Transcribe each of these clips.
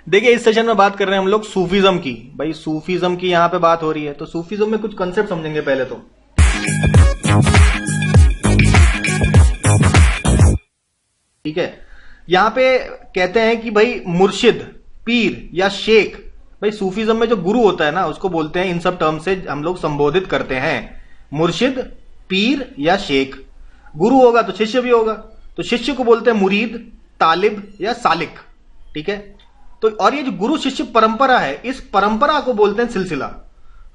देखिए, इस सेशन में बात कर रहे हैं हम लोग सूफीज्म की। भाई सूफीज्म की यहाँ पे बात हो रही है, तो सूफीज्म में कुछ कंसेप्ट समझेंगे पहले तो। ठीक है, यहाँ पे कहते हैं कि भाई मुर्शिद, पीर या शेख, भाई सूफीज्म में जो गुरु होता है ना उसको बोलते हैं, इन सब टर्म से हम लोग संबोधित करते हैं। मुर्शिद, पीर या शेख। गुरु होगा तो शिष्य भी होगा, तो शिष्य को बोलते हैं मुरीद, तालिब या सालिक। ठीक है, तो और ये जो गुरु शिष्य परंपरा है, इस परंपरा को बोलते हैं सिलसिला।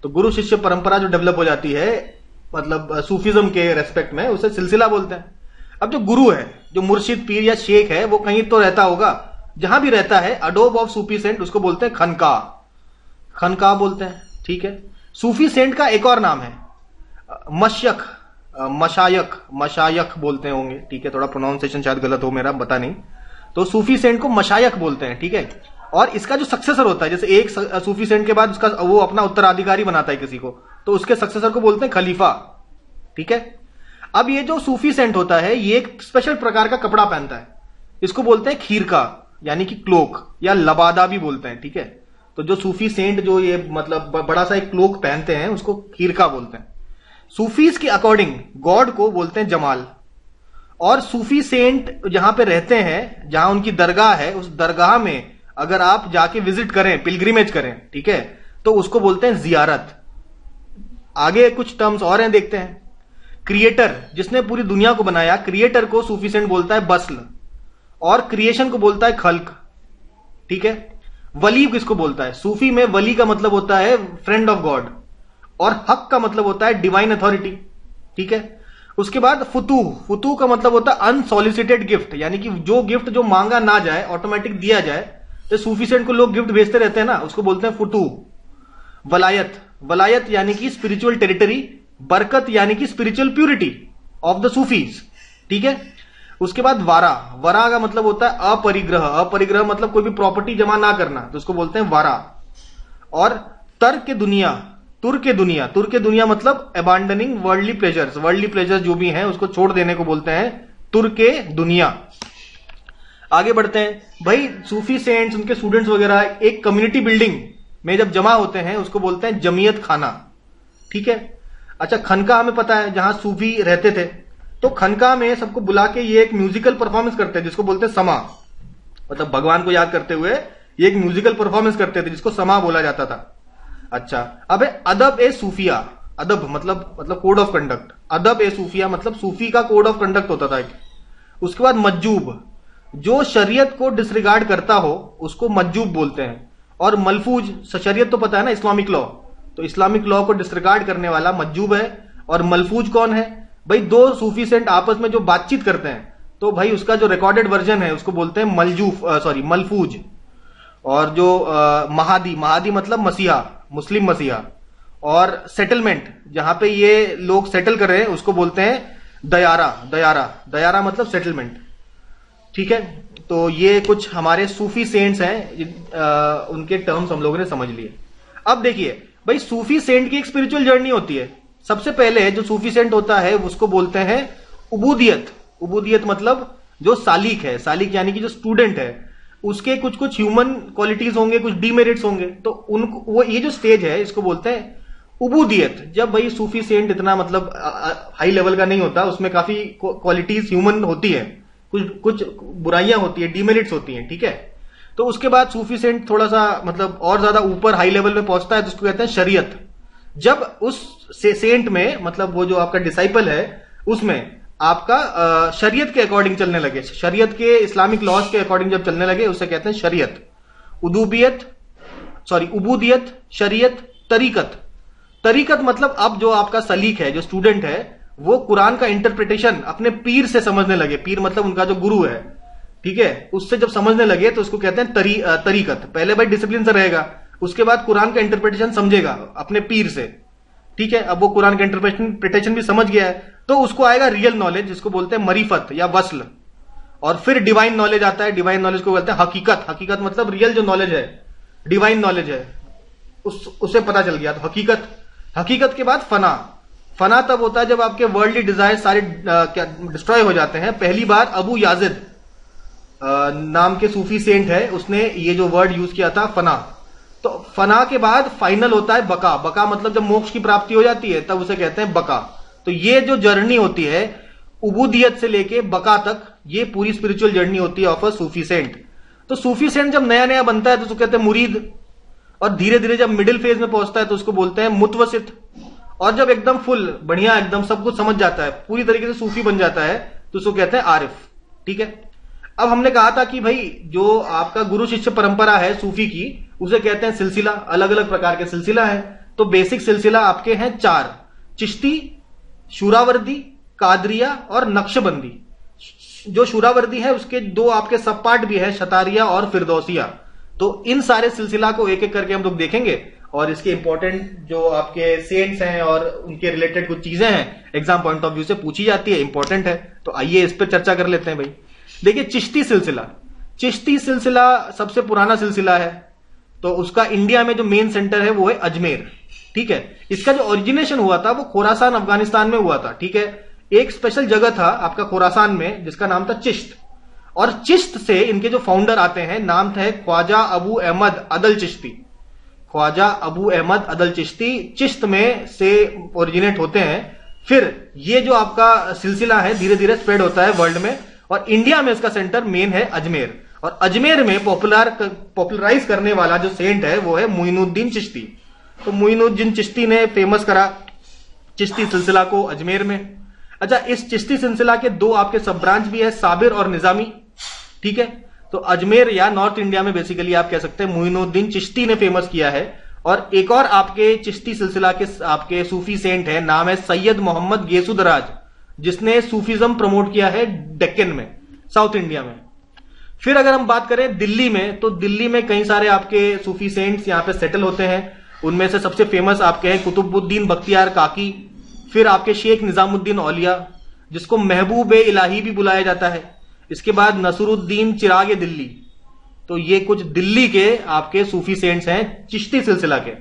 तो गुरु शिष्य परंपरा जो डेवलप हो जाती है मतलब सूफीज्म के रेस्पेक्ट में, उसे सिलसिला बोलते हैं। अब जो गुरु है, जो मुर्शिद, पीर या शेख है, वो कहीं तो रहता होगा, जहां भी रहता है अडोब ऑफ सूफी सेंट, उसको बोलते हैं खनका, खनका बोलते हैं। ठीक है, सूफी सेंट का एक और नाम है मशयख, मशायक, मशायक बोलते होंगे। ठीक है, थोड़ा प्रोनाउंसिएशन शायद गलत हो मेरा, पता नहीं। तो सूफी सेंट को मशायक बोलते हैं। ठीक है, और इसका जो सक्सेसर होता है, जैसे एक सूफी सेंट के बाद उसका वो अपना उत्तराधिकारी बनाता है किसी को, तो उसके सक्सेसर को बोलते हैं खलीफा। ठीक है, अब ये जो सूफी सेंट होता है, ये एक स्पेशल प्रकार का कपड़ा पहनता है, इसको बोलते हैं खीरका, यानी कि क्लोक, या लबादा भी बोलते हैं। ठीक है, तो जो सूफी सेंट जो ये मतलब बड़ा सा एक क्लोक पहनते हैं, उसको खीरका बोलते हैं। सूफीज के अकॉर्डिंग गॉड को बोलते हैं जमाल। और सूफी सेंट जहां पे रहते हैं, जहां उनकी दरगाह है, उस दरगाह में अगर आप जाके विजिट करें, पिलग्रिमेज करें, ठीक है, तो उसको बोलते हैं जियारत। आगे कुछ टर्म्स और हैं, देखते हैं। क्रिएटर, जिसने पूरी दुनिया को बनाया, क्रिएटर को सूफी सेंट बोलता है बस्ल, और क्रिएशन को बोलता है खल्क। ठीक है, वली किसको बोलता है? सूफी में वली का मतलब होता है फ्रेंड ऑफ गॉड, और हक का मतलब होता है डिवाइन अथॉरिटी। ठीक है, उसके बाद फुतूह, फुतूह का मतलब होता है अनसॉलिसिटेड गिफ्ट, यानी कि जो गिफ्ट जो मांगा ना जाए, ऑटोमेटिक दिया जाए। तो सूफी सेंट को लोग गिफ्ट भेजते रहते हैं ना, उसको बोलते हैं फुतूह। वलायत, वलायत यानी कि स्पिरिचुअल टेरिटरी। बरकत यानी कि spiritual purity of the Sufis. ठीक है, उसके बाद वारा, वरा का मतलब होता है अपरिग्रह, अपरिग्रह मतलब कोई भी प्रॉपर्टी जमा ना करना, तो उसको बोलते हैं वारा। और तर्क के दुनिया, तुर के दुनिया, तुर के दुनिया मतलब अबांडनिंग वर्ल्डली प्लेजर्स, वर्ल्डली प्लेजर्स जो भी हैं उसको छोड़ देने को बोलते हैं तुर के दुनिया। आगे बढ़ते हैं। भाई सूफी सेंट्स, उनके स्टूडेंट्स वगैरह एक कम्युनिटी बिल्डिंग में जब जमा होते हैं, उसको बोलते हैं जमीयत खाना। ठीक है, अच्छा, खनका हमें पता है जहां सूफी रहते थे, तो खनका में सबको बुला के ये एक म्यूजिकल परफॉर्मेंस करते हैं, जिसको बोलते हैं समा, मतलब भगवान को याद करते हुए ये एक म्यूजिकल परफॉर्मेंस करते थे, जिसको समा बोला जाता था। अच्छा, अब अदब ए सूफिया, अदब मतलब कोड ऑफ कंडक्ट, अदब ए सूफिया मतलब सूफी का कोड ऑफ कंडक्ट होता था। उसके बाद मज्जूब, जो शरीयत को डिसरिगार्ड करता हो उसको मज्जूब बोलते हैं। और मलफूज, शरीयत तो पता है ना, इस्लामिक लॉ, तो इस्लामिक लॉ को डिसरिगार्ड करने वाला मज्जूब है। और मलफूज कौन है? भाई दो सूफी सेंट आपस में जो बातचीत करते हैं, तो भाई उसका जो रिकॉर्डेड वर्जन है उसको बोलते हैं मलफूज। और जो महादी, महादी मतलब मसीहा, मुस्लिम मसीहा। और सेटलमेंट, जहां पे ये लोग सेटल कर रहे हैं, उसको बोलते हैं दयारा, दयारा, दयारा मतलब सेटलमेंट। ठीक है, तो ये कुछ हमारे सूफी सेंट्स हैं, उनके टर्म्स हम लोगों ने समझ लिए। अब देखिए भाई, सूफी सेंट की एक स्पिरिचुअल जर्नी होती है। सबसे पहले जो सूफी सेंट होता है उसको बोलते हैं उबूदियत। उबूदियत मतलब जो सालिक है, सालिक यानी कि जो स्टूडेंट है, उसके कुछ कुछ ह्यूमन क्वालिटीज होंगे, कुछ डीमेरिट्स होंगे, तो उनको वो ये जो स्टेज है इसको बोलते हैं उबूदियत। जब भाई सूफी सेंट इतना मतलब हाई लेवल का नहीं होता, उसमें काफी क्वालिटीज ह्यूमन होती है, कुछ कुछ बुराइयां होती है, डीमेरिट्स होती हैं। ठीक है, तो उसके बाद सूफी सेंट थोड़ा सा मतलब और ज्यादा ऊपर हाई लेवल में पहुंचता है, तो उसको कहते हैं शरीयत। जब उस सेंट में मतलब वो जो आपका डिसाइपल है उसमें आपका शरीयत के अकॉर्डिंग चलने लगे, शरीयत के इस्लामिक लॉज के अकॉर्डिंग जब चलने लगे, उसे कहते हैं शरीयत। उबूदियत, शरीयत, तरीकत। तरीकत मतलब अब जो आपका सलीक है, जो स्टूडेंट है, वो कुरान का इंटरप्रिटेशन अपने पीर से समझने लगे, पीर मतलब उनका जो गुरु है, ठीक है, उससे जब समझने लगे तो उसको कहते हैं तरीकत। पहले भाई डिसिप्लिन से रहेगा, उसके बाद कुरान का इंटरप्रिटेशन समझेगा अपने पीर से। ठीक है, अब वो कुरान का इंटरप्रिटेशन भी समझ गया है, तो उसको आएगा रियल नॉलेज, जिसको बोलते हैं मरीफत या वस्ल। और फिर डिवाइन नॉलेज आता है, डिवाइन नॉलेज को बोलते हैं हकीकत। हकीकत मतलब रियल जो नॉलेज है, डिवाइन नॉलेज है, उससे पता चल गया तो हकीकत। हकीकत के बाद फना। फना तब होता है जब आपके वर्ल्डली डिजायर सारे डिस्ट्रॉय हो जाते हैं। पहली बार अबू याजिद नाम के सूफी सेंट है, उसने ये जो वर्ड यूज किया था फना। तो फना के बाद फाइनल होता है बका। बका मतलब जब मोक्ष की प्राप्ति हो जाती है तब उसे कहते हैं बका। तो ये जो जर्नी होती है उबूदियत से लेके बका तक, ये पूरी स्पिरिचुअल जर्नी होती है ऑफ अ सूफी सेंट। तो सूफी सेंट जब नया नया बनता है तो उसको कहते हैं मुरीद, और धीरे धीरे जब मिडिल फेज में पहुंचता है तो उसको बोलते हैं मुतवसित, और जब एकदम फुल बढ़िया एकदम सब कुछ समझ जाता है, पूरी तरीके से सूफी बन जाता है, तो उसको कहते हैं आरिफ। ठीक है। अब हमने कहा था कि भाई जो आपका गुरु शिष्य परंपरा है सूफी की, उसे कहते हैं सिलसिला। अलग अलग प्रकार के सिलसिला है। तो बेसिक सिलसिला आपके हैं 4, चिश्ती, शूरावर्दी, कादरिया और नक्शबंदी। जो शूरावर्दी है उसके 2 आपके सब पार्ट भी है, शतारिया और फिरदौसिया। तो इन सारे सिलसिला को एक एक करके हम लोग देखेंगे, और इसके इंपॉर्टेंट जो आपके सेंट्स हैं और उनके रिलेटेड कुछ चीजें हैं एग्जाम पॉइंट ऑफ व्यू से पूछी जाती है, इंपॉर्टेंट है। तो आइए इस पर चर्चा कर लेते हैं भाई। देखिए चिश्ती सिलसिला, चिश्ती सिलसिला सबसे पुराना सिलसिला है। तो उसका इंडिया में जो मेन सेंटर है वो है अजमेर। ठीक है। इसका जो ओरिजिनेशन हुआ था वो खोरासान अफगानिस्तान में हुआ था। ठीक है। एक स्पेशल जगह था आपका खोरासान में जिसका नाम था चिश्त, और चिश्त से इनके जो फाउंडर आते हैं नाम था ख्वाजा अबू अहमद अदल चिश्ती। ख्वाजा अबू अहमद अदल चिश्ती चिश्त में से ओरिजिनेट होते हैं। फिर ये जो आपका सिलसिला है धीरे धीरे स्प्रेड होता है वर्ल्ड में, और इंडिया में इसका सेंटर मेन है अजमेर। और अजमेर में पॉपुलराइज करने वाला जो सेंट है वो है मोइनुद्दीन चिश्ती। तो मोइनुद्दीन चिश्ती ने फेमस करा चिश्ती सिलसिला को अजमेर में। अच्छा, इस चिश्ती सिलसिला के 2 आपके सब ब्रांच भी है, साबिर और निजामी। ठीक है। तो अजमेर या नॉर्थ इंडिया में बेसिकली आप कह सकते हैं मोइनुद्दीन चिश्ती ने फेमस किया है। और एक और आपके चिश्ती सिलसिला के आपके सूफी सेंट है, नाम है सैयद मोहम्मद गेसुदराज, जिसने सूफीज्म प्रमोट किया है डेक्कन में, साउथ इंडिया में। फिर अगर हम बात करें दिल्ली में, तो दिल्ली में कई सारे आपके सूफी सेंट्स यहां पे सेटल होते हैं। उनमें से सबसे फेमस आपके हैं कुतुबुद्दीन बख्तियार काकी, फिर आपके शेख निजामुद्दीन औलिया, जिसको महबूब इलाही भी बुलाया जाता है। इसके बाद नसरुद्दीन चिराग दिल्ली। तो ये कुछ दिल्ली के आपके सूफी सेंट्स हैं चिश्ती सिलसिला के।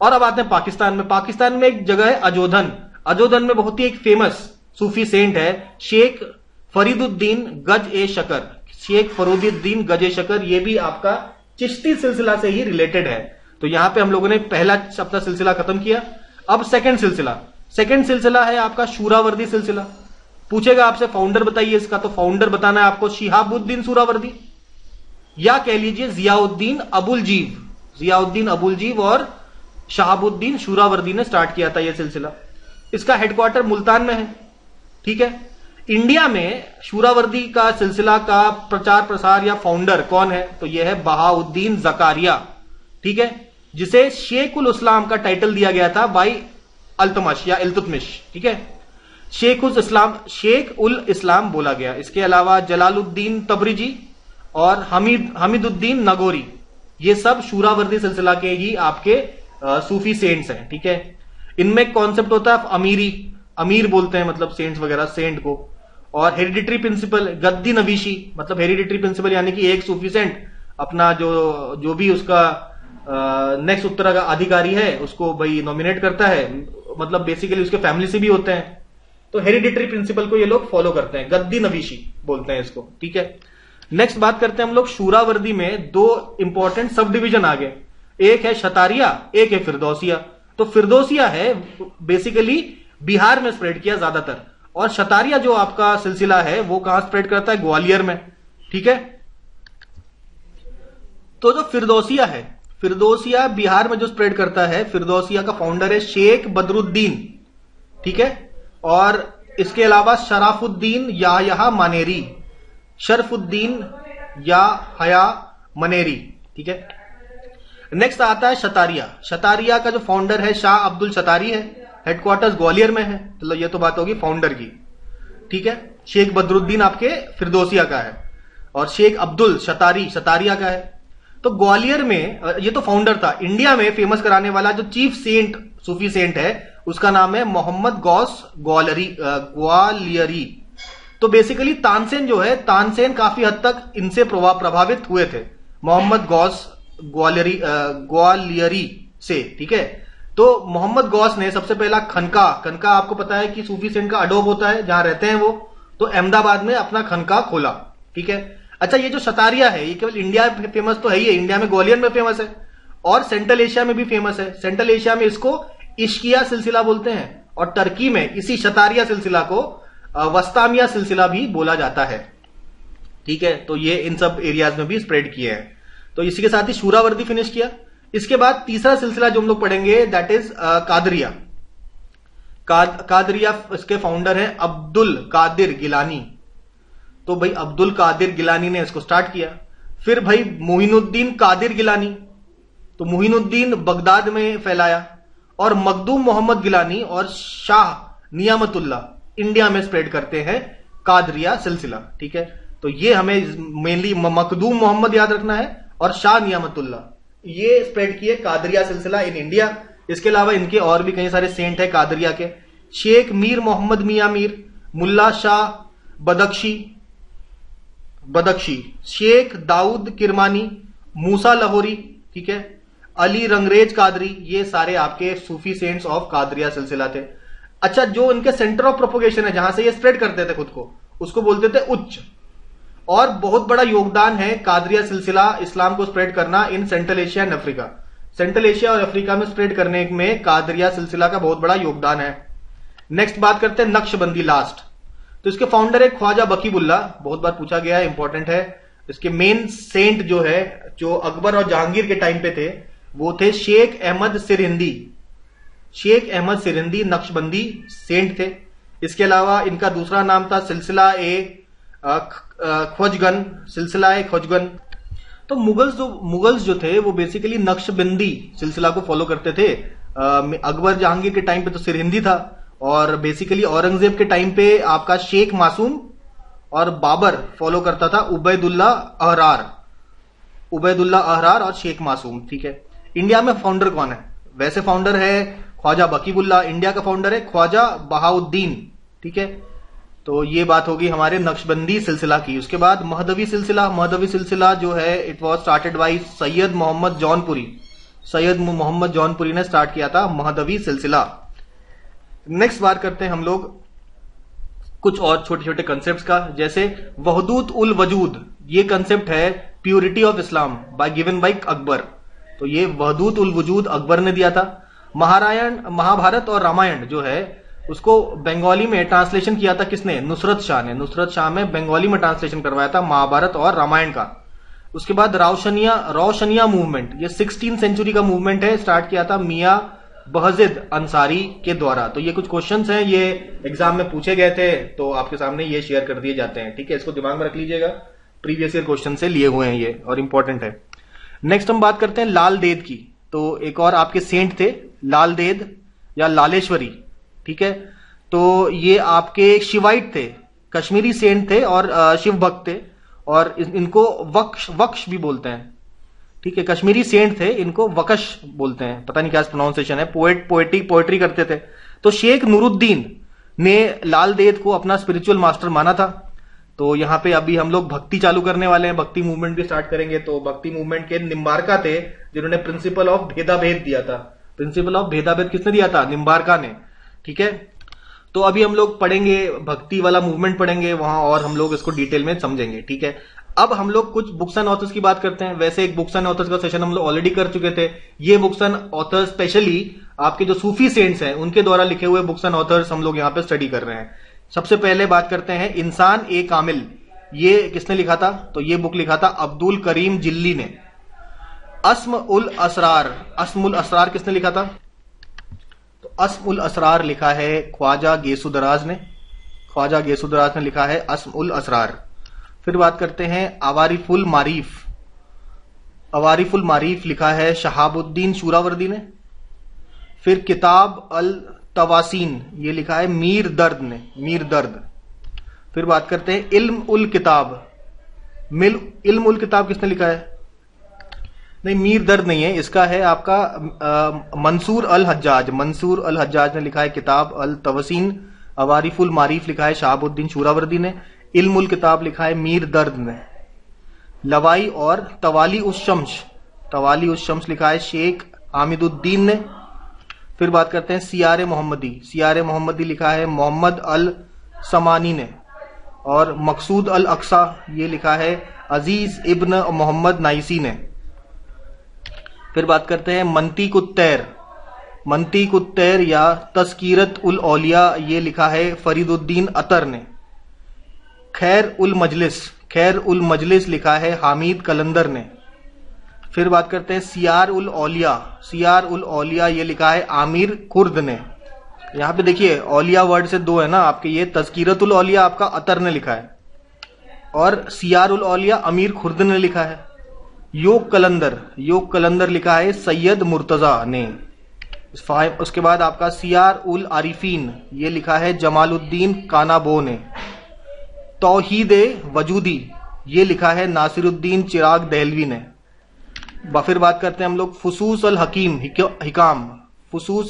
और अब आते हैं पाकिस्तान में। पाकिस्तान में एक जगह है अजोधन। अजोधन में बहुत ही एक फेमस सूफी सेंट है शेख फरीदुद्दीन गज ए शकर। शेख फरीदुद्दीन गज ए शकर, ये भी आपका चिश्ती सिलसिला से ही रिलेटेड है। तो यहां पे हम लोगों ने पहला अपना सिलसिला खत्म किया। अब सेकंड सिलसिला है आपका शूरावर्दी सिलसिला। पूछेगा आपसे फाउंडर बताइए इसका, तो फाउंडर बताना है आपको शिहाबुद्दीन सूरावर्दी, या कह लीजिए जियाउद्दीन अबुल जीव और शहाबुद्दीन शूरावर्दी ने स्टार्ट किया था यह सिलसिला। इसका हेडक्वार्टर मुल्तान में है। ठीक है। इंडिया में शूरावर्दी का सिलसिला का प्रचार प्रसार या फाउंडर कौन है, तो यह है बहाउद्दीन जकारिया। ठीक है। जिसे शेख उल इस्लाम का टाइटल दिया गया था बाई अल्तमश या इल्तुतमिश। ठीक है। शेख उल इस्लाम बोला गया। इसके अलावा जलालुद्दीन तबरिजी और हमीदुद्दीन नगोरी, ये सब शूरावर्दी सिलसिला के ही आपके सूफी सेंट्स हैं। ठीक है। इनमें कॉन्सेप्ट होता है अमीर बोलते हैं मतलब सेंट्स वगैरह सेंट को, और हेरिडिटरी प्रिंसिपल गद्दी नवीशी, मतलब हेरिडिटरी प्रिंसिपल यानी कि एक सूफी सेंट अपना जो भी उसका नेक्स्ट उत्तराधिकारी है उसको भाई नॉमिनेट करता है, मतलब बेसिकली उसके फैमिली से भी होते हैं। तो हेरिडिटरी प्रिंसिपल को ये लोग फॉलो करते हैं, गद्दी नवीशी बोलते हैं इसको। ठीक है। नेक्स्ट बात करते हैं हम लोग शूरावर्दी में 2 इंपॉर्टेंट सब डिवीजन आ गए, एक है शतारिया, एक है फिरदौसिया। तो फिरदौसिया है बेसिकली बिहार में स्प्रेड किया ज्यादातर, और शतारिया जो आपका सिलसिला है वो कहां स्प्रेड करता है, ग्वालियर में। ठीक है। तो जो फिरदौसिया है, फिरदौसिया बिहार में जो स्प्रेड करता है, फिरदौसिया का फाउंडर है शेख बदरुद्दीन। ठीक है। और इसके अलावा शराफुद्दीन या मानेरी, शरफुद्दीन या हया मनेरी। ठीक है। नेक्स्ट आता है शतारिया का जो फाउंडर है शाह अब्दुल शतारी है, हेडक्वार्टर्स ग्वालियर में है। तो ये तो बात होगी फाउंडर की। ठीक है। शेख बदरुद्दीन आपके फिरदौसिया का है, और शेख अब्दुल शतारिया का है। तो ग्वालियर में ये तो फाउंडर था। इंडिया में फेमस कराने वाला जो चीफ सेंट सूफी सेंट है उसका नाम है मोहम्मद गौस ग्वालियरी। तो बेसिकली तानसेन जो है, तानसेन काफी हद तक इनसे प्रभावित हुए थे, मोहम्मद गौस ग्वालियरी से। ठीक है। तो मोहम्मद गौस ने सबसे पहला खनका आपको पता है कि सूफी सेंट का अडोब होता है जहां रहते हैं वो, तो अहमदाबाद में अपना खनका खोला। ठीक है। अच्छा, ये जो शतारिया है ये केवल इंडिया में फेमस तो है ही है, इंडिया में ग्वालियर में फेमस है और सेंट्रल एशिया में भी फेमस है। सेंट्रल एशिया में इसको इश्किया सिलसिला बोलते हैं और टर्की में इसी शतारिया सिलसिला को वस्तामिया सिलसिला भी बोला जाता है। ठीक है, तो ये इन सब एरियाज में भी स्प्रेड किए हैं। तो इसी के साथ ही शूरावर्दी फिनिश किया। इसके बाद तीसरा सिलसिला जो हम लोग पढ़ेंगे दैट इज कादरिया। कादरिया इसके फाउंडर हैं अब्दुल कादिर गिलानी। तो भाई अब्दुल कादिर गिलानी ने इसको स्टार्ट किया। फिर भाई मोइनुद्दीन कादिर गिलानी, तो मोइनुद्दीन बगदाद में फैलाया और मखदूम मोहम्मद गिलानी और शाह नियामतुल्ला इंडिया में स्प्रेड करते हैं कादरिया सिलसिला। ठीक है, तो ये हमें मेनली मखदूम मोहम्मद याद रखना है और शाह नियामतुल्ला, ये स्प्रेड किए कादरिया सिलसिला इन इंडिया। इसके अलावा इनके और भी कई सारे सेंट है कादरिया के, शेख मीर मोहम्मद मियां मीर, मुल्ला शाह बदख्शी, शेख दाऊद किरमानी, मूसा लाहौरी, ठीक है, अली रंगरेज कादरी, ये सारे आपके सूफी सेंट्स ऑफ कादरिया सिलसिला थे। अच्छा, जो इनके सेंटर ऑफ प्रोपोगेशन है जहां से ये स्प्रेड करते थे खुद को, उसको बोलते थे उच्च। और बहुत बड़ा योगदान है कादरिया सिलसिला इस्लाम को स्प्रेड करना in central Asia and Africa. Central Asia और अफ्रीका में स्प्रेड करने में कादरिया सिलसिला का बहुत बड़ा योगदान है। नेक्स्ट बात करते हैं नक्शबंदी लास्ट। तो इसके फाउंडर है ख्वाजा बकीबुल्ला, बहुत बार पूछा गया है, इंपॉर्टेंट है। इसके मेन सेंट जो है जो अकबर और जहांगीर के टाइम पे थे वो थे शेख अहमद सिरहिंदी। शेख अहमद सिरहिंदी नक्शबंदी सेंट थे। इसके अलावा इनका दूसरा नाम था सिलसिला ए ख्वजगन, सिलसिला ए ख्वजगन। तो मुगल्स जो थे वो बेसिकली नक्शबंदी सिलसिला को फॉलो करते थे। अकबर जहांगीर के टाइम पे तो सिरहिंदी था और बेसिकली औरंगजेब के टाइम पे आपका शेख मासूम और बाबर फॉलो करता था उबैदुल्ला अहरार और शेख मासूम। ठीक है, इंडिया में फाउंडर कौन है? वैसे फाउंडर है ख्वाजा बकीबुल्ला, इंडिया का फाउंडर है ख्वाजा बहाउद्दीन। ठीक है, तो ये बात होगी हमारे नक्शबंदी सिलसिला की। उसके बाद महदवी सिलसिला जो है it was started by Syed Mohammad Jaunpuri ने स्टार्ट किया था महदवी सिलसिला। नेक्स्ट बात करते हैं हम लोग कुछ और छोटे छोटे कंसेप्ट का, जैसे वहदूत उल वजूद, ये कंसेप्ट है purity of Islam given by Akbar. तो ये वहदूत उल वजूद अकबर ने दिया था। महाभारत और रामायण जो है उसको बंगाली में ट्रांसलेशन किया था किसने? नुसरत शाह ने। नुसरत शाह में बंगाली में ट्रांसलेशन करवाया था महाभारत और रामायण का। उसके बाद रोशनिया मूवमेंट, ये 16th सेंचुरी का मूवमेंट है, स्टार्ट किया था मियां बहजिद अंसारी के द्वारा। तो ये कुछ क्वेश्चंस हैं, ये एग्जाम में पूछे गए थे तो आपके सामने ये शेयर कर दिए जाते हैं। ठीक है, इसको दिमाग में रख लीजिएगा, प्रीवियस ईयर क्वेश्चन से लिए हुए हैं ये और इंपॉर्टेंट है। नेक्स्ट हम बात करते हैं लाल देद की। तो एक और आपके सेंट थे लाल देद या लालेश्वरी। ठीक है, तो ये आपके शिवाइट थे, कश्मीरी सेंट थे और शिव भक्त थे और इनको वक्श भी बोलते हैं। ठीक है, कश्मीरी सेंट थे, इनको वकश बोलते हैं, पता नहीं क्या प्रोनाउंसिएशन है। पोएट्री करते थे। तो शेख नूरुद्दीन ने लाल देद को अपना स्पिरिचुअल मास्टर माना था। तो यहां पे अभी हम लोग भक्ति चालू करने वाले हैं, भक्ति मूवमेंट भी स्टार्ट करेंगे। तो भक्ति मूवमेंट के निम्बारका थे जिन्होंने प्रिंसिपल ऑफ भेदाभेद दिया था। प्रिंसिपल ऑफ भेदाभेद किसने दिया था? निम्बारका ने। ठीक है, तो अभी हम लोग पढ़ेंगे भक्ति वाला मूवमेंट पढ़ेंगे वहां और हम लोग इसको डिटेल में समझेंगे। ठीक है, अब हम लोग कुछ बुक्स एंड ऑथर्स की बात करते हैं। वैसे एक बुक्स एंड ऑथर्स का सेशन हम लोग ऑलरेडी कर चुके थे। ये बुक्स एंड ऑथर्स स्पेशली आपके जो सूफी सेंट्स हैं उनके द्वारा लिखे हुए बुक्स एंड ऑथर्स हम लोग यहाँ पे स्टडी कर रहे हैं। सबसे पहले बात करते हैं इंसान ए कामिल, ये किसने लिखा था? तो ये बुक लिखा था अब्दुल करीम जिल्ली ने। अस्म उल असरार किसने लिखा था? तो अस्म उल असरार लिखा है ख्वाजा गेसुदराज ने लिखा है अस्म उल असरार। फिर बात करते हैं अवारिफुल मारीफ लिखा है शहाबुद्दीन शूरावर्दी ने। फिर किताब अल तवासीन, ये लिखा है मीर दर्द। फिर बात करते हैं इल्म उल किताब किसने लिखा है? नहीं, मीर दर्द नहीं है, इसका है आपका मंसूर अल हज्जाज ने लिखा है किताब अल तवसीन। अवारिफुल मारीफ लिखा है शहाबुद्दीन शूरावर्दी ने। इल्म उल किताब लिखा है मीर दर्द ने। लवाई और तवाली उस शम्स लिखा है शेख हामिदुद्दीन ने। फिर बात करते हैं सियारे मोहम्मदी लिखा है मोहम्मद अल समानी ने। और मकसूद अल अक्सा ये लिखा है अजीज इब्न मोहम्मद नाइसी ने। फिर बात करते हैं मंतीक उत्तैर या तस्कीरत उल औलिया ये लिखा है फरीदुद्दीन अतर ने। खैर उल मजलिस लिखा है हामिद कलंदर ने। फिर बात करते हैं सियार उल औलिया ये लिखा है आमिर कुर्द ने। यहाँ पे देखिए औलिया वर्ड से दो है ना आपके, ये तस्कीरतुल औलिया आपका अतर ने लिखा है और सियार उल औलिया अमीर खुर्द ने लिखा है। योग कलंदर लिखा है सैयद मुर्तजा ने। उसके बाद आपका सियार उल आरिफीन ये लिखा है जमालुद्दीन कानाबो ने। तौहीद वजूदी ये लिखा है नासिरुद्दीन चिराग दहलवी ने। फिर बात करते हैं हम लोग फुसूस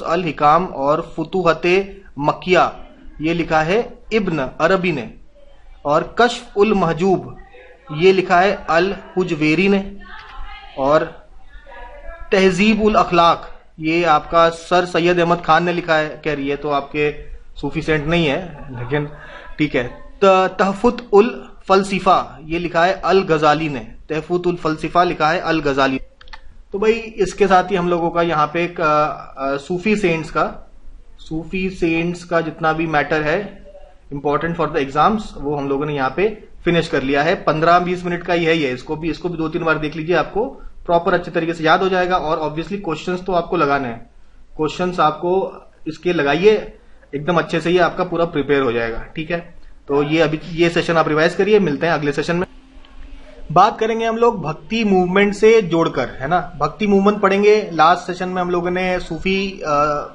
अल हिकाम और फुतूहते मक्किया ये लिखा है इब्न अरबी ने। और कश्फ उल महजूब ये लिखा है अल हुजवेरी ने। और तहजीब उल अखलाक ये आपका सर सैयद अहमद खान ने लिखा है। कह रही है तो आपके सूफी सेंट नहीं है लेकिन ठीक है। तहफुत उल फलसिफा ये लिखा है अल गजाली ने। तहफुत उल फलसिफा लिखा है अल गजाली। तो भाई इसके साथ ही हम लोगों का यहाँ पे एक सूफी सेंट्स का जितना भी मैटर है इंपॉर्टेंट फॉर द एग्जाम्स वो हम लोगों ने यहाँ पे फिनिश कर लिया है। 15-20 मिनट का ही है ये, इसको भी 2-3 बार देख लीजिए, आपको प्रॉपर अच्छे तरीके से याद हो जाएगा। और ऑब्वियसली क्वेश्चंस तो आपको लगाने हैं, क्वेश्चंस आपको इसके लगाइए एकदम अच्छे से, ही आपका पूरा प्रिपेयर हो जाएगा। ठीक है, तो ये सेशन आप रिवाइज करिए, मिलते हैं अगले सेशन में। बात करेंगे हम लोग भक्ति मूवमेंट से जोड़कर, है ना। भक्ति मूवमेंट पढ़ेंगे। लास्ट सेशन में हम लोगों ने सूफी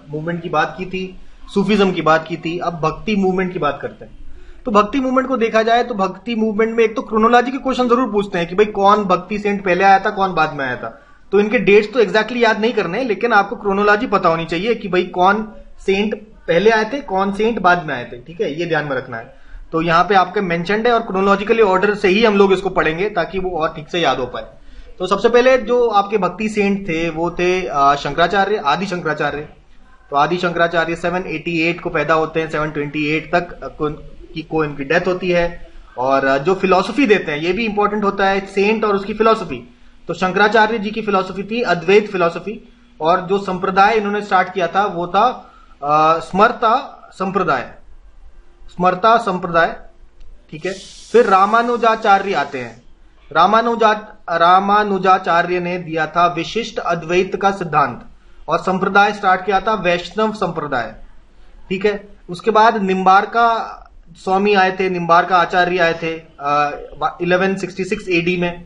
मूवमेंट की बात की थी, सूफीज्म की बात की थी। अब भक्ति मूवमेंट की बात करते हैं। तो भक्ति मूवमेंट को देखा जाए तो भक्ति मूवमेंट में एक तो क्रोनोलॉजी के क्वेश्चन जरूर पूछते हैं कि भाई कौन भक्ति सेंट पहले आया था, कौन बाद में आया था। तो इनके डेट्स तो एग्जैक्टली याद नहीं करने, लेकिन आपको क्रोनोलॉजी पता होनी चाहिए कि भाई कौन सेंट पहले आए थे, कौन सेंट बाद में आए थे। ठीक है, ये ध्यान में रखना है। तो यहाँ पे आपके मेंशन्ड है और क्रोनोलॉजिकली ऑर्डर से ही हम लोग इसको पढ़ेंगे ताकि वो और ठीक से याद हो पाए। तो सबसे पहले जो आपके भक्ति सेंट थे वो थे शंकराचार्य, आदि शंकराचार्य। तो आदि शंकराचार्य 788 को पैदा होते हैं, 728 तक को इनकी डेथ होती है। और जो फिलॉसफी देते हैं ये भी इंपॉर्टेंट होता है, सेंट और उसकी फिलॉसफी। तो शंकराचार्य जी की फिलॉसफी थी अद्वैत फिलॉसफी, और जो संप्रदाय इन्होंने स्टार्ट किया था वो था स्मरता संप्रदाय। ठीक है, फिर रामानुजाचार्य आते हैं। रामानुजाचार्य ने दिया था विशिष्ट अद्वैत का सिद्धांत और संप्रदाय स्टार्ट किया था वैष्णव संप्रदाय। ठीक है, उसके बाद निम्बार्का स्वामी आए थे, निम्बार्का आचार्य आए थे 1166 एडी में।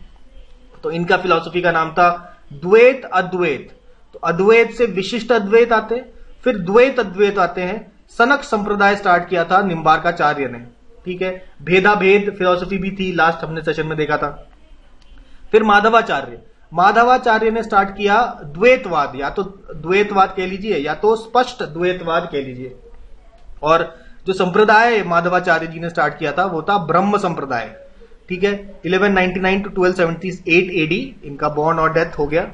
तो इनका फिलॉसफी का नाम था द्वैत अद्वैत। तो अद्वैत से विशिष्ट अद्वैत आते, फिर द्वैत अद्वैत आते हैं। सनक संप्रदाय स्टार्ट किया था निम्बार्काचार्य ने। ठीक है, भेदा भेद फिलॉसफी भी थी, लास्ट हमने सेशन में देखा था। फिर माधवाचार्य ने स्टार्ट किया द्वैतवाद, या तो द्वैतवाद कह लीजिए या तो स्पष्ट द्वैतवाद कह लीजिए। और जो संप्रदाय माधवाचार्य जी ने स्टार्ट किया था वो था ब्रह्म संप्रदाय। ठीक है, 1199 टू 1278 एडी इनका बॉर्न और डेथ हो गया।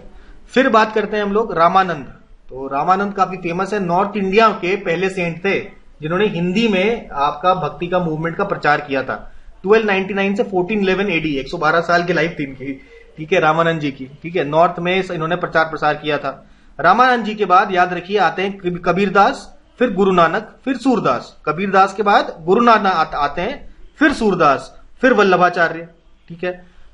फिर बात करते हैं हम लोग रामानंद। तो रामानंद काफी फेमस है, नॉर्थ इंडिया के पहले सेंट थे जिन्होंने हिंदी में आपका भक्ति का मूवमेंट का प्रचार किया था। 1299 से 1411 एडी, 112 साल की लाइफ थी इनकी। ठीक है, रामानंद जी की। ठीक है, नॉर्थ में इन्होंने प्रचार प्रसार किया था। रामानंद जी के बाद याद रखिए आते हैं कबीरदास, फिर गुरु नानक, फिर सूरदास। कबीरदास के बाद गुरु नानक आते हैं, फिर सूरदास, फिर वल्लभाचार्य। ठीक है,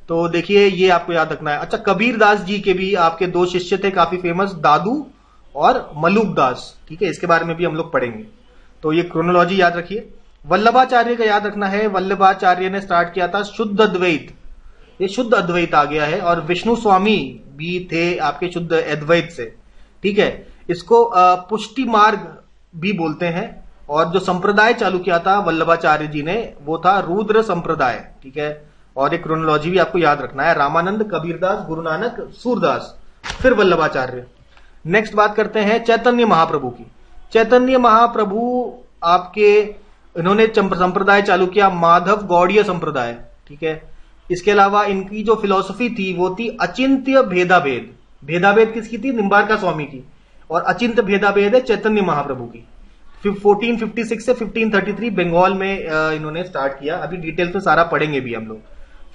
तो देखिए ये आपको याद रखना है। अच्छा, कबीरदास जी के भी आपके दो शिष्य थे काफी फेमस, दादू और मलुकदास। ठीक है, इसके बारे में भी हम लोग पढ़ेंगे। तो ये क्रोनोलॉजी याद रखिए। वल्लभाचार्य का याद रखना है, वल्लभाचार्य ने स्टार्ट किया था शुद्ध अद्वैत, ये शुद्ध अद्वैत आ गया है। और विष्णु स्वामी भी थे आपके शुद्ध अद्वैत से। ठीक है, इसको पुष्टि मार्ग भी बोलते हैं। और जो संप्रदाय चालू किया था वल्लभाचार्य जी ने वो था रुद्र संप्रदाय। ठीक है, और एक क्रोनोलॉजी भी आपको याद रखना है, रामानंद, कबीरदास, गुरु नानक, सूरदास, फिर वल्लभाचार्य। नेक्स्ट बात करते हैं चैतन्य महाप्रभु की। चैतन्य महाप्रभु आपके इन्होंने संप्रदाय चालू किया माधव गौड़ीय संप्रदाय। ठीक है, इसके अलावा इनकी जो फिलॉसफी थी वो थी अचिंत्य भेदाभेद। भेदाभेद किसकी थी? निम्बार्का स्वामी की। और अचिंत्य भेदाभेद है चैतन्य महाप्रभु की। 1456 से 1533 बंगाल में इन्होंने स्टार्ट किया। अभी डिटेल में सारा पढ़ेंगे भी हम लोग।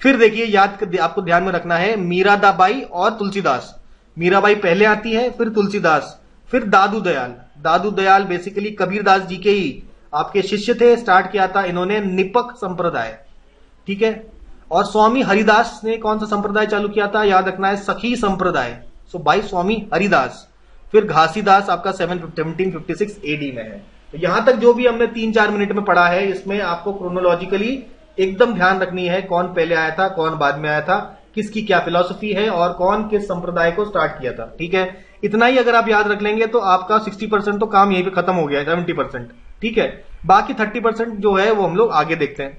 फिर देखिए, आपको ध्यान में रखना है, मीराबाई और तुलसीदास। मीराबाई पहले आती है, फिर तुलसीदास, फिर दादू दयाल। दादू दयाल बेसिकली कबीरदास जी के ही आपके शिष्य थे। स्टार्ट किया था इन्होंने निपक संप्रदाय, ठीक है। और स्वामी हरिदास ने कौन सा संप्रदाय चालू किया था, याद रखना है, सखी संप्रदाय। सो बाई स्वामी हरिदास। फिर घासीदास आपका 1756 एडी में है। तो यहां तक जो भी हमने 3-4 मिनट में पढ़ा है, इसमें आपको क्रोनोलॉजिकली एकदम ध्यान रखनी है, कौन पहले आया था, कौन बाद में आया था, किसकी क्या फिलॉसफी है और कौन किस संप्रदाय को स्टार्ट किया था, ठीक है। इतना ही अगर आप याद रख लेंगे तो आपका 60% तो काम यहीं पे खत्म हो गया है, 70%, ठीक है। बाकी 30% जो है वो हम लोग आगे देखते हैं,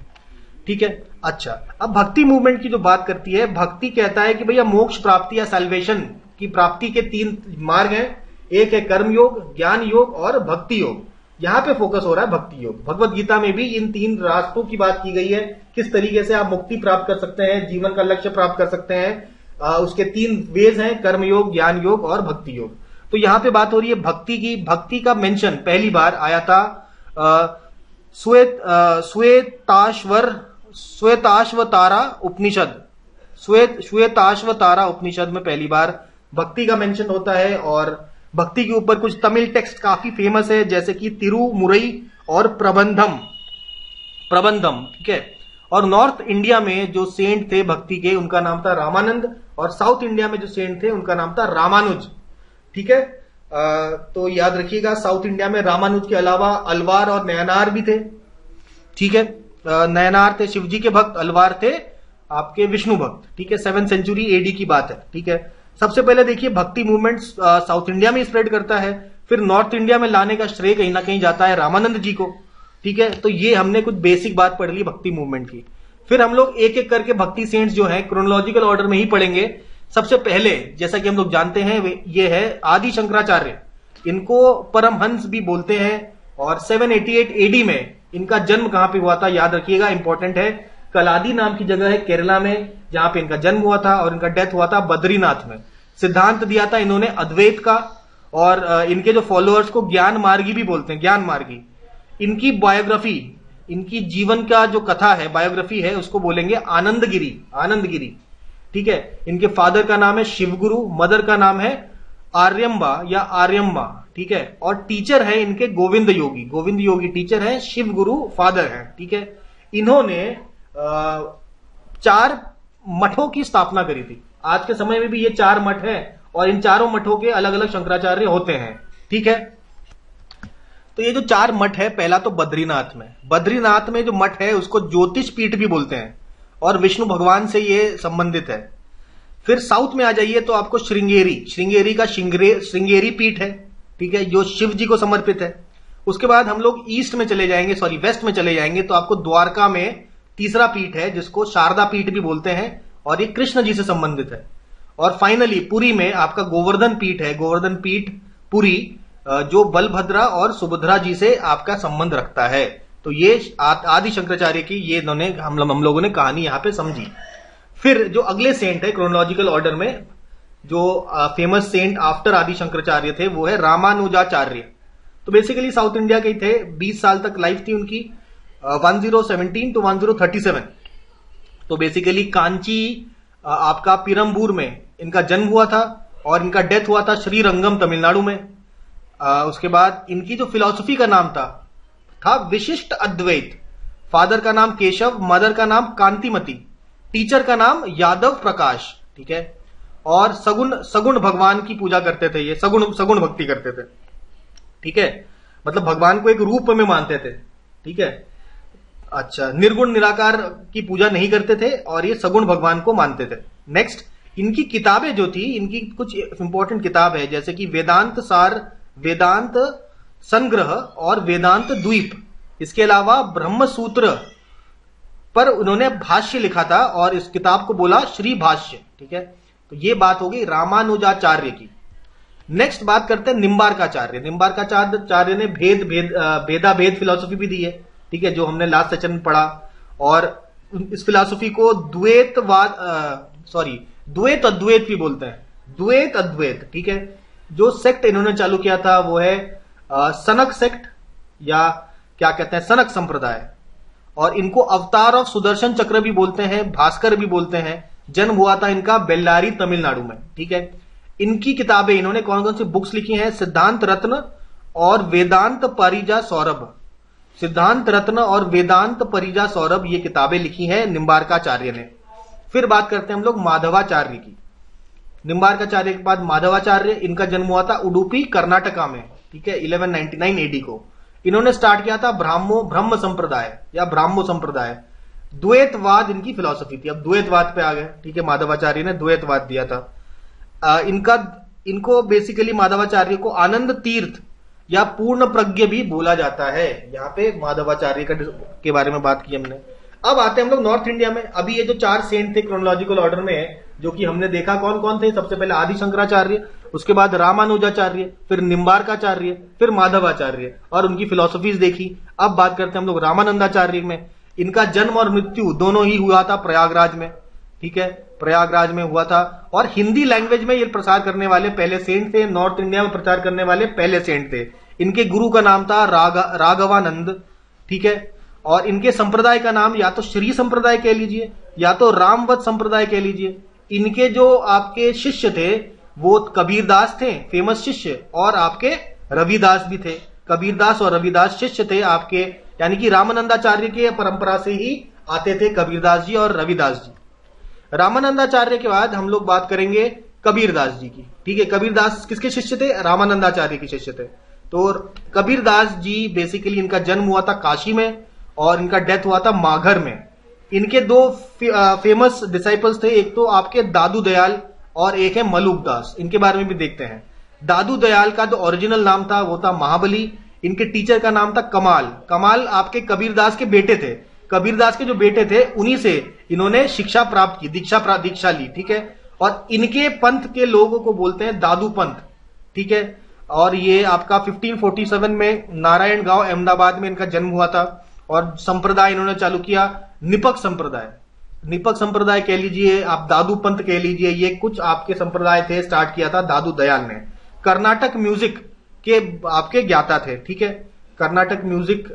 ठीक है। अच्छा, अब भक्ति मूवमेंट की जो बात करती है, भक्ति कहता है कि भैया मोक्ष प्राप्ति या सैल्वेशन की प्राप्ति के 3 मार्ग हैं। एक है कर्म योग, ज्ञान योग और भक्ति योग। यहां पे फोकस हो रहा है भक्ति योग। भगवत गीता में भी इन 3 रास्तों की बात की गई है, किस तरीके से आप मुक्ति प्राप्त कर सकते हैं, जीवन का लक्ष्य प्राप्त कर सकते हैं। उसके 3 वेज हैं, कर्म योग, ज्ञान योग और भक्ति योग। तो यहां पे बात हो रही है भक्ति की। भक्ति का मेंशन पहली बार आया था श्वेताश्वतारा उपनिषद। श्वेताश्वतारा उपनिषद में पहली बार भक्ति का मेंशन होता है। और भक्ति के ऊपर कुछ तमिल टेक्स्ट काफी फेमस है, जैसे कि तिरुमुरई और प्रबंधम, ठीक है। और नॉर्थ इंडिया में जो सेंट थे भक्ति के, उनका नाम था रामानंद। और साउथ इंडिया में जो सेंट थे उनका नाम था रामानुज, ठीक है। तो याद रखिएगा, साउथ इंडिया में रामानुज के अलावा अलवार और नयनार भी थे, ठीक है। नयनार थे शिवजी के भक्त, अलवार थे आपके विष्णु भक्त, ठीक है। 7th सेंचुरी एडी की बात है, ठीक है। सबसे पहले देखिए, भक्ति मूवमेंट साउथ इंडिया में स्प्रेड करता है, फिर नॉर्थ इंडिया में लाने का श्रेय कहीं ना कहीं जाता है रामानंद जी को, ठीक है। तो ये हमने कुछ बेसिक बात पढ़ ली भक्ति मूवमेंट की। फिर हम लोग एक एक करके भक्ति सेंट्स जो हैं क्रोनोलॉजिकल ऑर्डर में ही पढ़ेंगे। सबसे पहले, जैसा कि हम लोग जानते हैं, ये है आदि शंकराचार्य। इनको परमहंस भी बोलते हैं। और 788 एडी में इनका जन्म कहां पे हुआ था, याद रखिएगा, इंपॉर्टेंट है। कलादी नाम की जगह है केरला में, जहां पे इनका जन्म हुआ था। और इनका डेथ हुआ था बद्रीनाथ में। सिद्धांत दिया था इन्होंने अद्वैत का। और इनके जो फॉलोअर्स को ज्ञान मार्गी भी बोलते हैं, ज्ञान मार्गी। इनकी बायोग्राफी, इनकी जीवन का जो कथा है, बायोग्राफी है, उसको बोलेंगे आनंदगिरी, ठीक है। इनके फादर का नाम है शिवगुरु, मदर का नाम है आर्यम्बा या आर्यम्मा, ठीक है। और टीचर है इनके गोविंद योगी टीचर है, शिवगुरु फादर है, ठीक है। इन्होंने 4 मठों की स्थापना करी थी। आज के समय में भी ये 4 मठ हैं और इन चारों मठों के अलग अलग शंकराचार्य होते हैं, ठीक है। तो ये जो 4 मठ है, पहला तो बद्रीनाथ में जो मठ है उसको ज्योतिष पीठ भी बोलते हैं और विष्णु भगवान से ये संबंधित है। फिर साउथ में आ जाइए तो आपको श्रृंगेरी का श्रृंगेरी पीठ है, ठीक है, जो शिव जी को समर्पित है। उसके बाद हम लोग वेस्ट में चले जाएंगे तो आपको द्वारका में तीसरा पीठ है, जिसको शारदा पीठ भी बोलते हैं और ये कृष्ण जी से संबंधित है। और फाइनली पुरी में आपका गोवर्धन पीठ है, गोवर्धन पीठ पुरी, जो बलभद्रा और सुभद्रा जी से आपका संबंध रखता है। तो ये आदि शंकराचार्य की ये इन्होंने हम लोगों ने कहानी यहां पे समझी। फिर जो अगले सेंट है क्रोनोलॉजिकल ऑर्डर में, जो फेमस सेंट आफ्टर आदि शंकराचार्य थे, वो है रामानुजाचार्य। तो बेसिकली साउथ इंडिया के थे, 20 साल तक लाइफ थी उनकी, 1017 to 1037। तो बेसिकली कांची आपका पिरम्बूर में इनका जन्म हुआ था और इनका डेथ हुआ था श्रीरंगम तमिलनाडु में। उसके बाद इनकी जो फिलॉसफी का नाम था विशिष्ट अद्वैत। फादर का नाम केशव, मदर का नाम कांतिमती, टीचर का नाम यादव प्रकाश, ठीक है। और सगुण भगवान की पूजा करते थे, ये सगुण भक्ति करते थे, ठीक है। मतलब भगवान को एक रूप में मानते थे, ठीक है। अच्छा, निर्गुण निराकार की पूजा नहीं करते थे और ये सगुण भगवान को मानते थे। नेक्स्ट, इनकी किताबें जो थी, इनकी कुछ इंपॉर्टेंट किताब है, जैसे कि वेदांत सार, वेदांत संग्रह और वेदांत द्वीप। इसके अलावा ब्रह्म सूत्र पर उन्होंने भाष्य लिखा था और इस किताब को बोला श्री भाष्य, ठीक है। तो ये बात हो गई रामानुजाचार्य की। नेक्स्ट बात करते हैं निम्बार्काचार्य ने भेद फिलॉसफी भी दी है, ठीक है, जो हमने लास्ट सेशन में पढ़ा। और इस फिलॉसफी को द्वैत अद्वैत भी बोलते हैं, द्वैत, ठीक है। जो सेक्ट इन्होंने चालू किया था वो है सनक सेक्ट, या क्या कहते हैं सनक संप्रदाय, और इनको अवतार ऑफ सुदर्शन चक्र भी बोलते हैं, भास्कर भी बोलते हैं। जन्म हुआ था इनका बेल्लारी तमिलनाडु में, ठीक है। इनकी किताबें, इन्होंने कौन कौन सी बुक्स लिखी हैं? सिद्धांत रत्न और वेदांत परिजा सौरभ, सिद्धांत रत्न और वेदांत परिजा सौरभ, ये किताबें लिखी हैं निम्बार्काचार्य ने। फिर बात करते हैं हम लोग माधवाचार्य की। निम्बार्काचार्य के बाद माधवाचार्य, इनका जन्म हुआ था उडुपी कर्नाटका में, ठीक है, 1199 एडी को। इन्होंने स्टार्ट किया था ब्रह्म संप्रदाय या ब्राह्मो संप्रदाय। द्वैतवाद इनकी फिलॉसफी थी। अब द्वैतवाद पे आ गए, ठीक है, माधवाचार्य ने द्वैतवाद दिया था। इनको बेसिकली माधवाचार्य को आनंद तीर्थ या पूर्ण प्रज्ञ भी बोला जाता है। यहाँ पे माधवाचार्य के बारे में बात की हमने। अब आते हैं हम लोग नॉर्थ इंडिया में। अभी ये जो 4 सेंट थे क्रोनोलॉजिकल ऑर्डर में, जो कि हमने देखा कौन कौन थे। सबसे पहले आदि शंकराचार्य, उसके बाद रामानुजाचार्य, फिर निम्बार्काचार्य, फिर माधवाचार्य, और उनकी फिलॉसफीज देखी। अब बात करते हैं हम लोग रामानंदाचार्य में। इनका जन्म और मृत्यु दोनों ही हुआ था प्रयागराज में, ठीक है, प्रयागराज में हुआ था। और हिंदी लैंग्वेज में ये प्रचार करने वाले पहले सेंट थे, नॉर्थ इंडिया में प्रचार करने वाले पहले सेंट थे। इनके गुरु का नाम था राघवानंद, ठीक है। और इनके संप्रदाय का नाम या तो श्री संप्रदाय कह लीजिए या तो रामवत संप्रदाय कह लीजिए। इनके जो आपके शिष्य थे वो कबीरदास थे, फेमस शिष्य, और आपके रविदास भी थे। कबीरदास और रविदास शिष्य थे आपके, यानी कि रामानंदाचार्य की परंपरा से ही आते थे कबीरदास जी और रविदास जी। रामानंदाचार्य के बाद हम लोग बात करेंगे कबीरदास जी की, ठीक है। कबीरदास किसके शिष्य थे? रामानंदाचार्य के शिष्य थे। तो कबीरदास जी बेसिकली, इनका जन्म हुआ था काशी में और इनका डेथ हुआ था माघर में। इनके 2 फेमस डिसाइपल्स थे, एक तो आपके दादू दयाल और एक है मलुकदास। इनके बारे में भी देखते हैं। दादू दयाल का जो ओरिजिनल नाम था वो था महाबली। इनके टीचर का नाम था कमाल। कमाल आपके कबीरदास के बेटे थे। कबीरदास के जो बेटे थे उन्हीं से इन्होंने शिक्षा प्राप्त की, दीक्षा ली, ठीक है। और इनके पंथ के लोगों को बोलते हैं दादू पंथ, ठीक है। और ये आपका 1547 में नारायण गांव अहमदाबाद में इनका जन्म हुआ था। और संप्रदाय इन्होंने चालू किया निपक संप्रदाय। निपक संप्रदाय कह लीजिए, आप दादू पंथ कह लीजिए, ये कुछ आपके संप्रदाय थे, स्टार्ट किया था दादू दयाल ने। कर्नाटक म्यूजिक के आपके ज्ञाता थे, ठीक है। कर्नाटक म्यूजिक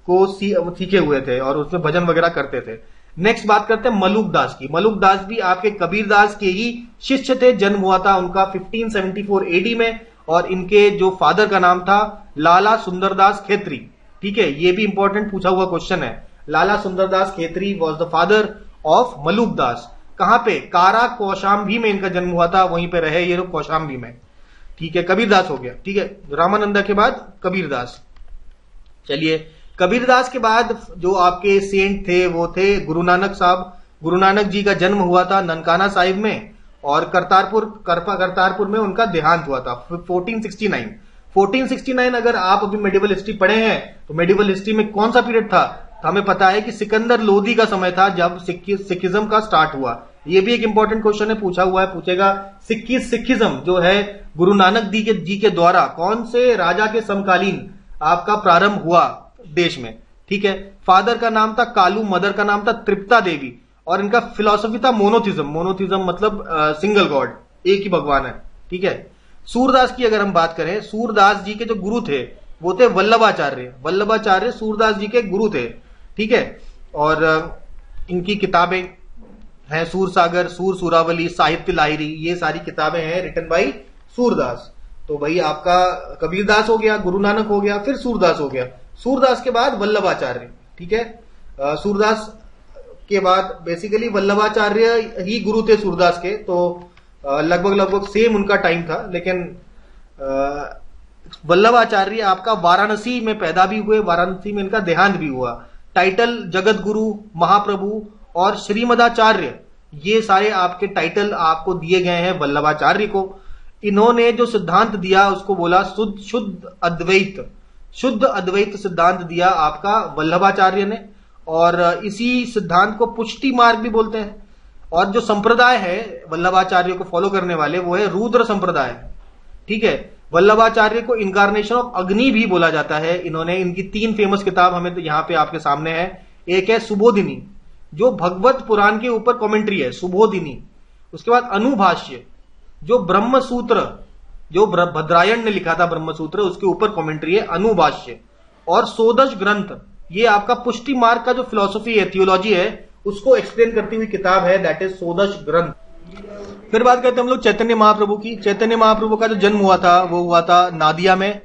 को सीखे हुए थे और उसमें भजन वगैरह करते थे। नेक्स्ट बात करते हैं मलुकदास की। मलुकदास भी आपके कबीरदास के ही शिष्य थे। जन्म हुआ था उनका 1574 एडी में और इनके जो फादर का नाम था लाला सुंदरदास खेत्री, ठीक है। ये भी इंपॉर्टेंट पूछा हुआ क्वेश्चन है। Lala Sundardas Khetri was the father of Malukdas. कहां पे? कारा कौशाम्बी में इनका जन्म हुआ था, वहीं पे रहे ये लोग कौशाम्बी में, ठीक है। कबीरदास हो गया, ठीक है। रामानंदा के बाद कबीरदास। चलिए, कबीरदास के बाद जो आपके सेंट थे वो थे गुरु नानक साहब। गुरु नानक जी का जन्म हुआ था ननकाना साहिब में और करतारपुर में उनका देहांत हुआ था 1469। अगर आप अभी मेडिवल हिस्ट्री पढ़े हैं तो मेडिवल हिस्ट्री में कौन सा पीरियड था? तो हमें पता है कि सिकंदर लोदी का समय था जब सिखिज्म का स्टार्ट हुआ। ये भी एक इंपॉर्टेंट क्वेश्चन है, पूछा हुआ है, पूछेगा। सिखिज्म जो है गुरु नानक जी के द्वारा कौन से राजा के समकालीन आपका प्रारंभ हुआ देश में, ठीक है। फादर का नाम था कालू, मदर का नाम था तृप्ता देवी और इनका फिलॉसफी था मोनोथिज्म मतलब सिंगल गॉड, एक ही भगवान है, ठीक है। सूरदास की अगर हम बात करें, सूरदास जी के जो गुरु थे वो थे वल्लभाचार्य सूरदास जी के गुरु थे, ठीक है। और इनकी किताबें हैं सूर सागर, सूर सुरावली, साहित्य लाहिरी, ये सारी किताबें हैं रिटन बाई सूरदास। तो भाई आपका कबीरदास हो गया, गुरु नानक हो गया, फिर सूरदास हो गया। सूरदास के बाद वल्लभाचार्य, ठीक है। सूरदास के बाद बेसिकली वल्लभाचार्य ही गुरु थे सूरदास के, तो लगभग सेम उनका टाइम था। लेकिन वल्लभाचार्य आपका वाराणसी में पैदा भी हुए, वाराणसी में इनका देहांत भी हुआ। टाइटल जगत गुरु, महाप्रभु और श्रीमदाचार्य, ये सारे आपके टाइटल आपको दिए गए हैं वल्लभाचार्य को। इन्होंने जो सिद्धांत दिया उसको बोला शुद्ध अद्वैत सिद्धांत दिया आपका वल्लभाचार्य ने, और इसी सिद्धांत को पुष्टि मार्ग भी बोलते हैं। और जो संप्रदाय है वल्लभाचार्य को फॉलो करने वाले वो है रुद्र संप्रदाय, ठीक है। वल्लभाचार्य को इनकारनेशन ऑफ अग्नि भी बोला जाता है। इन्होंने इनकी 3 फेमस किताब हमें तो यहाँ पे आपके सामने है। एक है सुबोधिनी जो भगवत पुराण के ऊपर कमेंट्री है, सुबोधिनी। उसके बाद अनुभाष्य जो ब्रह्मसूत्र, जो भद्रायण ने लिखा था ब्रह्मसूत्र, उसके ऊपर कमेंट्री है अनुभाष्य। और सोदश ग्रंथ, ये आपका पुष्टि मार्ग का जो फिलॉसफी है, थियोलॉजी है, उसको एक्सप्लेन करती हुई किताब है, दैट इज सोदश ग्रंथ। फिर बात करते हैं हम लोग चैतन्य महाप्रभु की। चैतन्य महाप्रभु का जो जन्म हुआ था वो हुआ था नादिया में,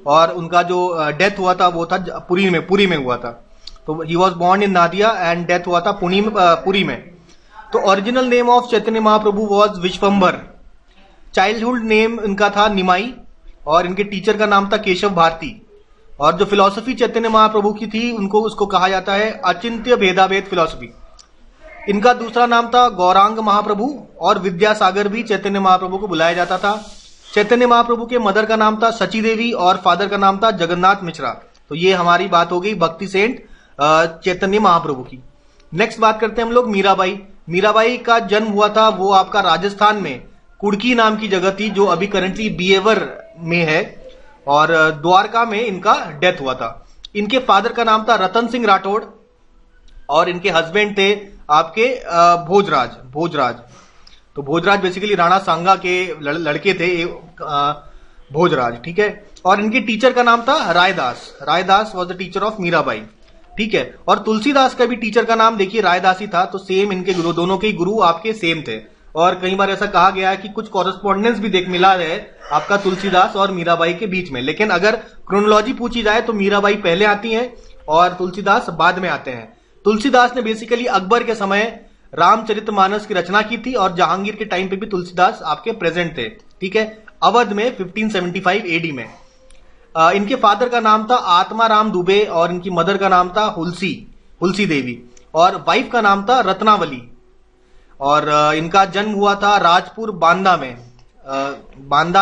और उनका जो डेथ हुआ था वो था पुरी में हुआ था। तो he was born in Nadia and death हुआ था पुरी में। तो original name of Chaitanya Mahaprabhu was Vishwambhar. Childhood name इनका था निमाई, और इनके टीचर का नाम था केशव भारती। और जो फिलॉसफी चैतन्य महाप्रभु की थी उसको कहा जाता है अचिंत्य भेदाभेद फिलॉसफी। इनका दूसरा नाम था गौरांग महाप्रभु, और विद्यासागर भी चैतन्य महाप्रभु को बुलाया जाता था। चैतन्य महाप्रभु के मदर का नाम था सची देवी और फादर का नाम था जगन्नाथ मिश्रा। तो ये हमारी बात हो गई भक्ति सेंट चैतन्य महाप्रभु की। नेक्स्ट बात करते हैं हम लोग मीराबाई। मीराबाई का जन्म हुआ था वो आपका राजस्थान में कुड़की नाम की जगह थी, जो अभी करेंटली बिहेवर में है, और द्वारका में इनका डेथ हुआ था। इनके फादर का नाम था रतन सिंह राठौड़, और इनके हस्बैंड थे आपके भोजराज। तो भोजराज बेसिकली राणा सांगा के लड़के थे भोजराज, ठीक है। और इनके टीचर का नाम था Raidas was the teacher of Mirabai, ठीक है। और तुलसीदास का भी टीचर का नाम देखिए रायदास ही था। तो सेम इनके गुरु, दोनों के गुरु आपके सेम थे। और कई बार ऐसा कहा गया है कि कुछ कॉरेस्पॉन्डेंस भी देख मिला है आपका तुलसीदास और मीराबाई के बीच में। लेकिन अगर क्रोनोलॉजी पूछी जाए तो मीराबाई पहले आती हैं और तुलसीदास बाद में आते हैं। तुलसीदास ने बेसिकली अकबर के समय रामचरितमानस की रचना की थी, और जहांगीर के टाइम पे भी तुलसीदास आपके प्रेजेंट थे, ठीक है, अवध में 1575 एडी में। इनके फादर का नाम था आत्माराम दुबे, और इनकी मदर का नाम था हुलसी देवी, और वाइफ का नाम था रत्नावली। और इनका जन्म हुआ था राजपुर बांदा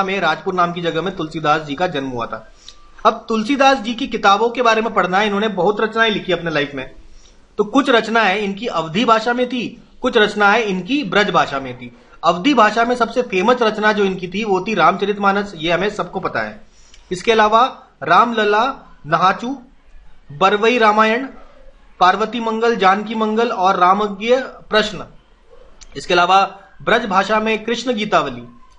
में राजपुर नाम की जगह में तुलसीदास जी का जन्म हुआ था। अब तुलसीदास जी की किताबों के बारे में पढ़ना है। इन्होंने बहुत रचनाएं लिखी अपने लाइफ में। तो कुछ रचनाएं इनकी अवधी भाषा में थी, कुछ रचनाएं इनकी ब्रज भाषा में थी। अवधी भाषा में सबसे फेमस रचना जो इनकी थी वो थी रामचरितमानस, ये हमें सबको पता है। इसके अलावा रामलला, नहाचू, बरवई रामायण, पार्वती मंगल, जानकी मंगल और रामज्ञ प्रश्न। इसके अलावा ब्रज भाषा में कृष्ण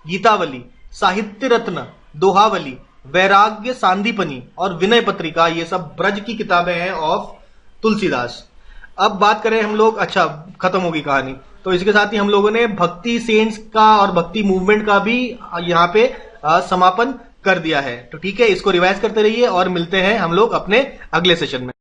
गीतावली, साहित्य रत्न, दोहावली, वैराग्य सांदीपनी और विनय पत्रिका, ये सब ब्रज की किताबें हैं ऑफ तुलसीदास। अब बात करें हम लोग, अच्छा खत्म होगी कहानी। तो इसके साथ ही हम लोगों ने भक्ति सेंट्स का और भक्ति मूवमेंट का भी यहाँ पे समापन कर दिया है। तो ठीक है, इसको रिवाइज करते रहिए और मिलते हैं हम लोग अपने अगले सेशन में।